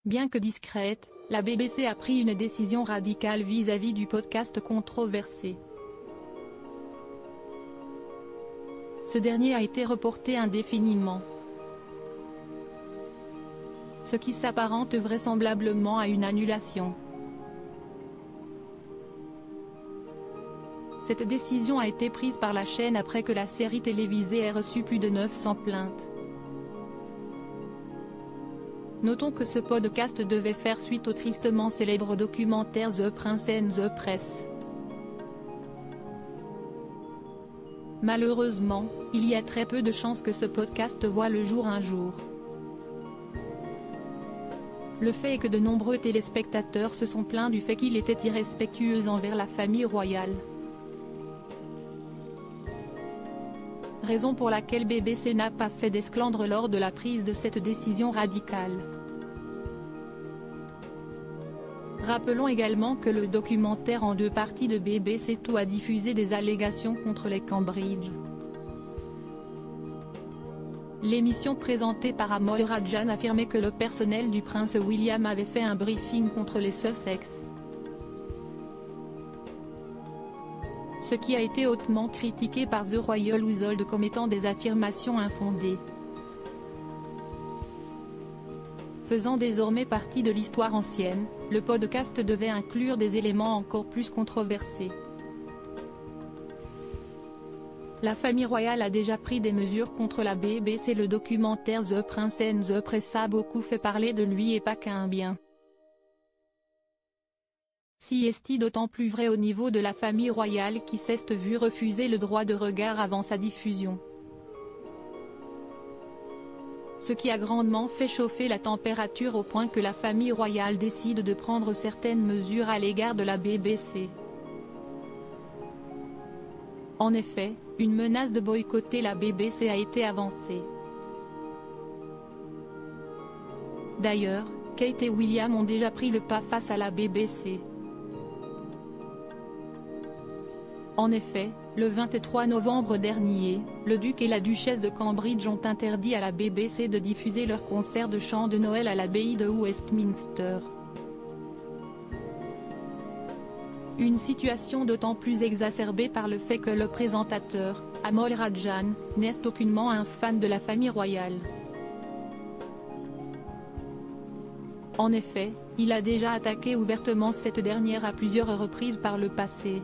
Bien que discrète, la BBC a pris une décision radicale vis-à-vis du podcast controversé. Ce dernier a été reporté indéfiniment, ce qui s'apparente vraisemblablement à une annulation. Cette décision a été prise par la chaîne après que la série télévisée ait reçu plus de 900 plaintes. Notons que ce podcast devait faire suite au tristement célèbre documentaire The Prince and the Press. Malheureusement, il y a très peu de chances que ce podcast voie le jour un jour. Le fait est que de nombreux téléspectateurs se sont plaints du fait qu'il était irrespectueux envers la famille royale. Raison pour laquelle BBC n'a pas fait d'esclandre lors de la prise de cette décision radicale. Rappelons également que le documentaire en 2 parties de BBC Two a diffusé des allégations contre les Cambridge. L'émission présentée par Amol Rajan affirmait que le personnel du prince William avait fait un briefing contre les Sussex, ce qui a été hautement critiqué par The Royal Household comme étant des affirmations infondées. Faisant désormais partie de l'histoire ancienne, le podcast devait inclure des éléments encore plus controversés. La famille royale a déjà pris des mesures contre la BBC. Le documentaire The Prince and the Press a beaucoup fait parler de lui et pas qu'un bien. Si est d'autant plus vrai au niveau de la famille royale qui s'est vu refuser le droit de regard avant sa diffusion. Ce qui a grandement fait chauffer la température au point que la famille royale décide de prendre certaines mesures à l'égard de la BBC. En effet, une menace de boycotter la BBC a été avancée. D'ailleurs, Kate et William ont déjà pris le pas face à la BBC. En effet, le 23 novembre dernier, le duc et la duchesse de Cambridge ont interdit à la BBC de diffuser leur concert de chant de Noël à l'abbaye de Westminster. Une situation d'autant plus exacerbée par le fait que le présentateur, Amol Rajan, n'est aucunement un fan de la famille royale. En effet, il a déjà attaqué ouvertement cette dernière à plusieurs reprises par le passé.